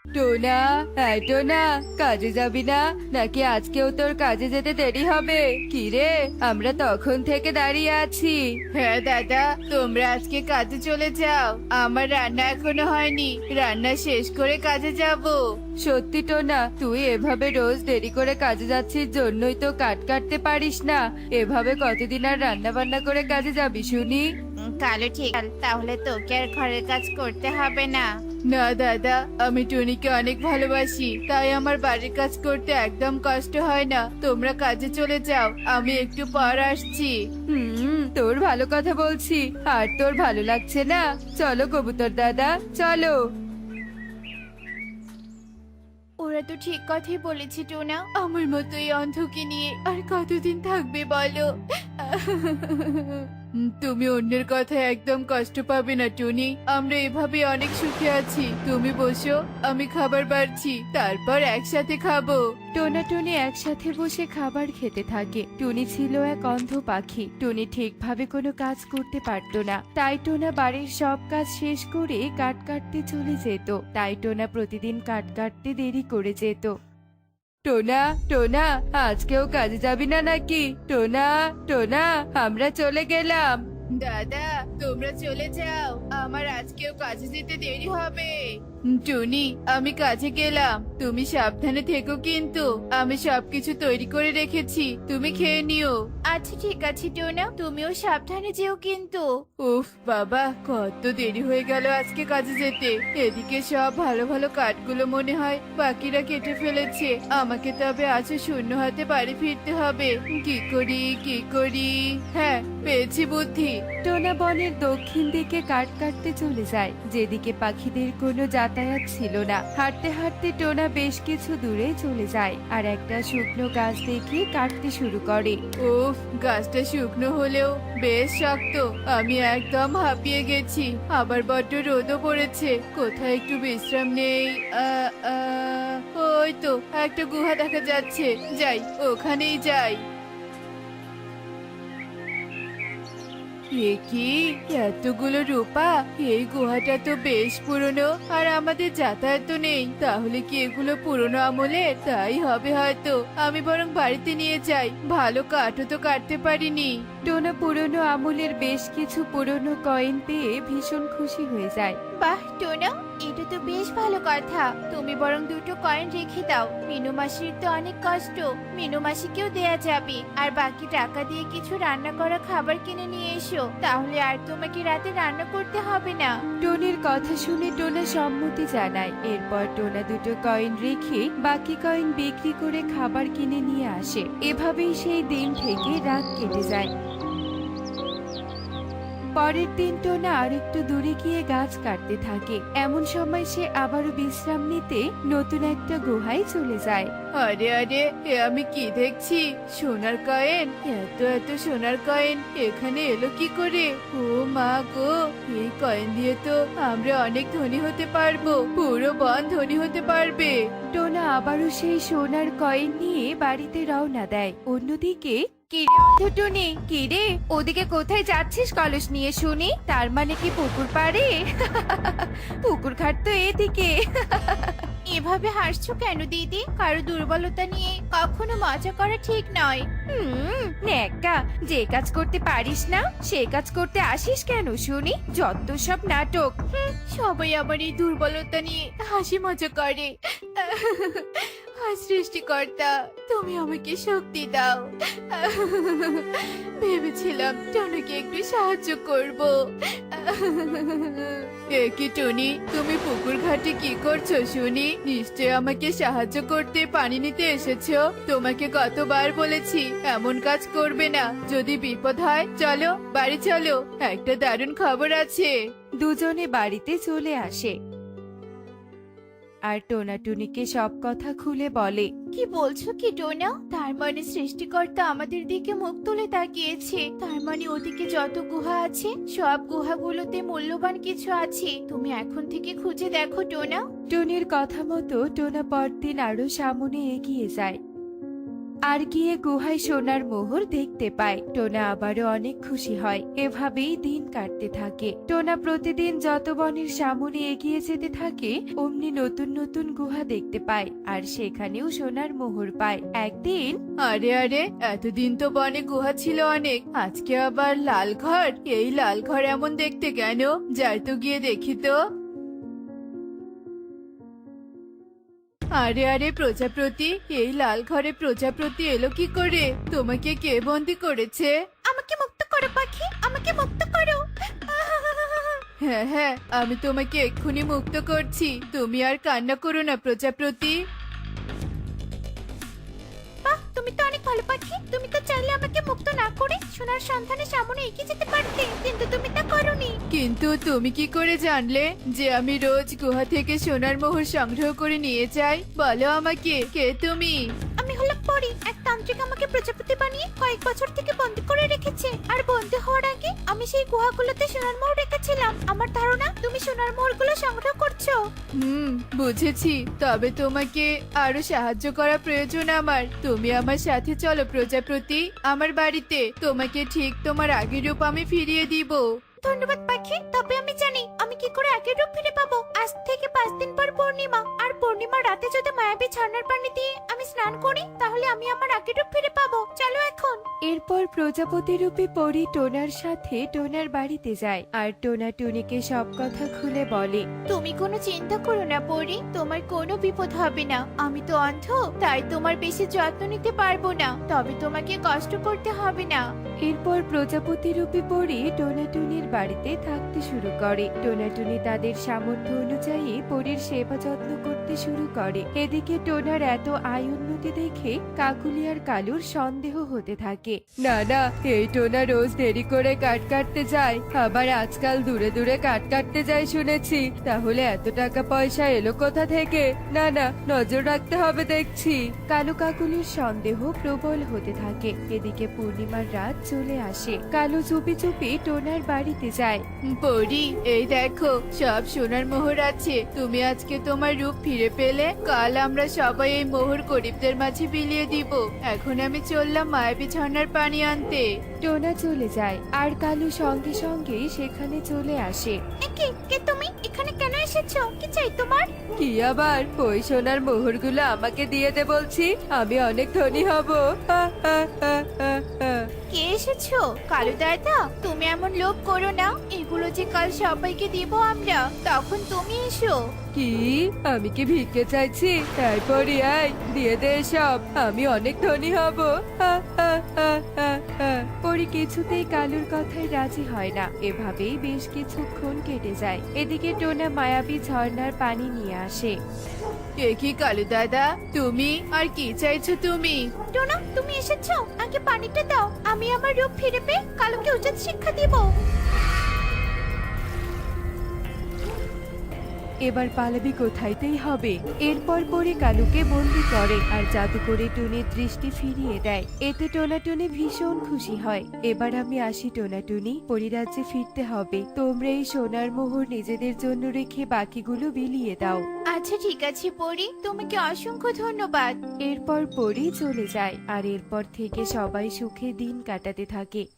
টোনা, হ্যাঁ টোনা, কাজে যাবি না নাকি আজকেও তোর কাজে যেতে দেরি হবে? কি রে, আমরা তখন থেকে দাঁড়িয়ে আছি। হ্যাঁ দাদা, তোমরা আজকে কাজে চলে যাও, আমার রান্না এখনো হয়নি, রান্না শেষ করে কাজে যাব। সত্যি টোনা, তুই এভাবে রোজ দেরি করে কাজে যাচ্ছিস জন্যই তো কাট কাটতে পারিস না। এভাবে কতদিন আর রান্না বান্না করে কাজে যাবি শুনি? কালো ঠিক তাহলে তোকে আর ঘরের কাজ করতে হবে না। না দাদা, আমি টুনিকে অনেক ভালোবাসি, তাই আমার বাড়ির কাজ করতে একদম কষ্ট হয় না। তোমরা কাজে চলে যাও, আমি একটু পর আসছি। তোর ভালো কথা বলছি, আর তোর ভালো লাগছে না? চলো কবুতর দাদা, চলো। ওরা তো ঠিক কথাই বলেছে টোনা, আমার মতো এই অন্ধকে নিয়ে আর কতদিন থাকবে বলো। তুমি অন্যের কথায় একদম কষ্ট পাবে না টুনি, আমরা এভাবে অনেক সুখে আছি। তুমি বসো, আমি খাবার বাড়ছি, তারপর একসাথে খাবো। টোনা টুনি একসাথে বসে খাবার খেতে থাকে। টুনি ছিল এক অন্ধ পাখি। টুনি ঠিকভাবে কোনো কাজ করতে পারতো না, তাই টোনা বাড়ির সব কাজ শেষ করে কাঠ কাটতে চলে যেত। তাই টোনা প্রতিদিন কাঠ কাটতে দেরি করে যেত। টোনা, টোনা, আজকেও কাজে যাবি না নাকি? টোনা, টোনা, আমরা চলে গেলাম। দাদা, তোমরা চলে যাও, আমার আজকেও কাজে যেতে দেরি হবে। টুনি, আমি কাজে গেলাম, তুমি সাবধানে থেকো কিন্তু। আমি সবকিছু তৈরি করে রেখেছি, তুমি খেয়ে নিও। আচ্ছা ঠিক আছে টোনা, তুমিও সাবধানে যেও কিন্তু। উফ বাবা, কত দেরি হয়ে গেল আজকে কাজে যেতে। এদিকে সব ভালো ভালো কাঠগুলো মনে হয় বাকিরা কেটে ফেলেছে। আমাকে তবে আজও শূন্য হাতে বাড়ি ফিরতে হবে। কি করি, কি করি? হ্যাঁ, পেয়েছি বুদ্ধি। টোনা বনের দক্ষিণ দিকে কাঠ কাটতে চলে যায়, যেদিকে পাখিদের কোনো যাতায়াত ছিল না। হাঁটতে হাঁটতে টোনা বেশ কিছু দূরে চলে যায় আর একটা শুকনো গাছ দেখে কাটতে শুরু করে। উফ, গাছটা শুকনো হলেও বেশ শক্ত। আমি একদম হাঁপিয়ে গেছি, আবার বড্ড রোদও পড়েছে। কোথায় একটু বিশ্রাম নেই? ওই তো একটা গুহা দেখা যাচ্ছে, যাই, ওখানেই যাই। এ কি, এতগুলো রূপা! এই গুহাটা তো বেশ পুরনো, আর আমাদের যাতায়াত তো নেই। তাহলে কি এগুলো পুরনো আমলের? তাই হবে হয়তো। আমি বরং বাড়িতে নিয়ে যাই, ভালো কাঠও তো কাটতে পারিনি। টোনা পুরনো আমলের বেশ কিছু পুরনো কয়েন পেয়ে ভীষণ খুশি হয়ে যায়। বাহ টোনা, এটা তো বেশ ভালো কথা। তুমি বরং দুটো কয়েন রেখে দাও, মিনু মাসির তো অনেক কষ্ট, মিনু মাসিকেও দেয়া যাবে। আর বাকি টাকা দিয়ে কিছু রান্না করা খাবার কিনে নিয়ে এসো, তাহলে আর তোমাকে রাতে রান্না করতে হবে না। টনির কথা শুনে টোনা সম্মতি জানায়। এরপর টোনা দুটো কয়েন রেখে বাকি কয়েন বিক্রি করে খাবার কিনে নিয়ে আসে। এভাবেই সেই দিন থেকে রাত কেটে যায়। পরের দিন টোনা আরেকটু দূরে গিয়ে গাছ কাটতে থাকে। এমন সময় সে আবারও বিশ্রাম নিতে নতুন একটা গুহায় চলে যায়। আরে আরে, এ আমি কি দেখছি? সোনার কয়েন! এত এত সোনার কয়েন এখানে এলো কি করে? ও মা গো, এই কয়েন দিয়ে তো আমরা অনেক ধনী হতে পারবো, পুরো বন ধনী হতে পারবে। টোনা আবারও সেই সোনার কয়েন নিয়ে বাড়িতে রওনা দেয়। অন্যদিকে কিরে টুনি, কিরে ওদিকে কোথায় যাচ্ছিস কলস নিয়ে শুনি? তার মানে কি পুকুর পাড়ে? পুকুর ঘাট তো এদিকে। এভাবে হাসছো কেন দিদি? কারো দুর্বলতা নিয়ে কখনো মজা করা ঠিক নয়। নেকা, যে কাজ করতে পারিস না সে কাজ করতে আসিস কেন শুনি? যত সব নাটক। সবাই আমার এই দুর্বলতা নিয়ে হাসি মজা করে। সৃষ্টিকর্তা, তুমি আমাকে শক্তি দাও। ভেবেছিলাম টনুকে একটু সাহায্য করব। কি টনি, তুমি পুকুর ঘাটে কি করছো শুনি? নিশ্চয় আমাকে সাহায্য করতে পানি নিতে এসেছো। তোমাকে কতবার বলেছি এমন কাজ করবে না, যদি বিপদ হয়। চলো বাড়ি চলো, একটা দারুণ খবর আছে। দুজনে বাড়িতে চলে আসে আর টোনা টুনিকে সব কথা খুলে বলে। কি বলছো কি টোনা? তার মানে সৃষ্টিকর্তা আমাদের দিকে মুখ তুলে তাকিয়েছে। তার মানে ওদিকে যত গুহা আছে সব গুহাগুলোতে মূল্যবান কিছু আছে। তুমি এখন থেকে খুঁজে দেখো টোনা। টুনির কথা মতো টোনা পরদিন আরো সামনে এগিয়ে যায়। আর গিয়ে গুহায় সোনার মোহর দেখতে পায়। টোনা আবারও অনেক খুশি হয়। এভাবেই দিন কাটতে থাকে। টোনা প্রতিদিন যত বনের সামনে এগিয়ে যেতে থাকে অমনি নতুন নতুন গুহা দেখতে পায় আর সেখানেও সোনার মোহর পায়। একদিন, আরে আরে, এতদিন তো বনে গুহা ছিল অনেক, আজকে আবার লাল ঘর। এই লাল ঘর এমন দেখতে কেন? যাই তো গিয়ে দেখি তো। আরে আরে প্রজাপতি, এই লাল ঘরে প্রজাপতি এলো কি করে? তোমাকে কে বন্দি করেছে? আমাকে মুক্ত করো পাখি, আমাকে মুক্ত করো। হ্যাঁ হ্যাঁ, আমি তোমাকে এক্ষুনি মুক্ত করছি। তুমি আর কান্না করো না প্রজাপতি। বাহ, তুমি তো অনেক ভালো পাখি। তুমি তো চাইলে আমাকে মুক্ত না করে সোনার সন্ধানের সামনে এগিয়ে যেতে পারতে, কিন্তু তুমি তা করোনি। কিন্তু তুমি কি করে জানলে যে আমি রোজ গুহা থেকে সোনার মোহর সংগ্রহ করে নিয়ে যাই? বলো আমাকে, কে তুমি? আমি হলাম পরি। এক তান্ত্রিক আমাকে প্রজাপতি বানিয়ে কয়েক বছর থেকে বন্দি করে রেখেছে। আর বন্দি হওয়ার আগে আমি সেই গুহাগুলোতে সোনার মোহর রেখেছিলাম। আমার ধারণা তুমি সোনার মোহরগুলো সংগ্রহ করছো। বুঝেছি। তবে তোমাকে আরো সাহায্য করা প্রয়োজন আমার। তুমি আমার সাথে চলো প্রজাপতি, আমার বাড়িতে। তোমাকে ঠিক তোমার আগের রূপ আমি ফিরিয়ে দিব। ধন্যবাদ পাখি। তবে আমি জানি আমি কি করে আগের রূপ ফিরে পাবো। আজ থেকে 5 দিন পর পূর্ণিমা, আর পূর্ণিমার রাতে যদি মায়াবী ঝর্ণার পানি দিয়ে আমি স্নান করি তাহলে আমি আমার আগের রূপ ফিরে পাবো। চলো এখন। এরপর প্রজাপতি রূপী পরি টোনার সাথে টোনার বাড়িতে যায় আর টোনা টুনিকে সব কথা খুলে বলে। তুমি কোনো চিন্তা করো না পরি, তোমার কোনো বিপদ হবে না। আমি তো অন্ধ, তাই তোমার বেশি যত্ন নিতে পারবো না। তবে তোমাকে কষ্ট করতে হবে না। এরপর প্রজাপতি রূপী পরি টোনাটুনির বাড়িতে থাকতে শুরু করে। টোনাটুনি তাদের সামর্থ্য অনুযায়ী পরীর সেবা যত্ন করতে শুরু করে। এদিকে টোনার এত আয় উন্নতি দেখে কাকুলি আর কালুর সন্দেহ হতে থাকে। না না, এই টোনা রোজ দেরি করে কাট কাটতে যায়, আবার আজকাল দূরে দূরে কাট কাটতে যায় শুনেছি। তাহলে এত টাকা পয়সা এলো কোথা থেকে? না না, নজর রাখতে হবে দেখছি। কালু কাকুলির সন্দেহ প্রবল হতে থাকে। এদিকে পূর্ণিমার রাত চলে আসে। কালু চুপি চুপি টোনার বাড়িতে যায়। পরি, এই দেখো, সব সোনার মোহর আছে। তুমি আজকে তোমার রূপ ফিরে পেলে। কাল আমরা সবাই এই মোহর গরিবদের মাঝে বিলিয়ে দিব। এখন আমি চললাম মায়াবী ঝর্ণার পানি আনতে। টোনা চলে যায় আর কালু সঙ্গে সঙ্গে সেখানে চলে আসে। কে কে তুমি? এখানে কেন এসেছো? কি চাই তোমার? কি আবার? ওই সোনার মোহরগুলো আমাকে দিয়ে দে বলছি, আমি অনেক ধনী হব। কে এসেছো? কালু দাদা, তুমি এমন লোভ করো না। এগুলো যে কাল সবাইকে দিব আমরা, তখন তুমি এসো। কি? আমি কি ভিক্ষে চাইছি? তারপরে আয়, দিয়ে দে সব, আমি অনেক ধনী হব। পরি কিছুতেই কালুর কথায় রাজি হয় না। এভাবেই বেশ কিছুক্ষণ কেটে যায়। এদিকে টোনা মায়াবী ঝর্ণার পানি নিয়ে আসে। এ কি কালু দাদা, তুমি? আর কি চাইছো তুমি? টোনা, তুমি এসেছো? আগে পানিটা দাও। আমি আমার রূপ ফিরে পেয়ে কালুকে উচিত শিক্ষা দিব। এবার পালাবি কোথায়তেই হবে। এরপর পরে কালুকে বন্দি করে আর জাদু করে টুনির দৃষ্টি ফিরিয়ে দেয়। এতে টোনাটুনি ভীষণ খুশি হয়। এবার আমি আসি টোনাটুনি, পরিরাজ্যে ফিরতে হবে। তোমরা এই সোনার মোহর নিজেদের জন্য রেখে বাকিগুলো বিলিয়ে দাও। আচ্ছা ঠিক আছে পরি, তোমাকে অসংখ্য ধন্যবাদ। এরপর পরি চলে যায় আর এরপর থেকে সবাই সুখে দিন কাটাতে থাকে।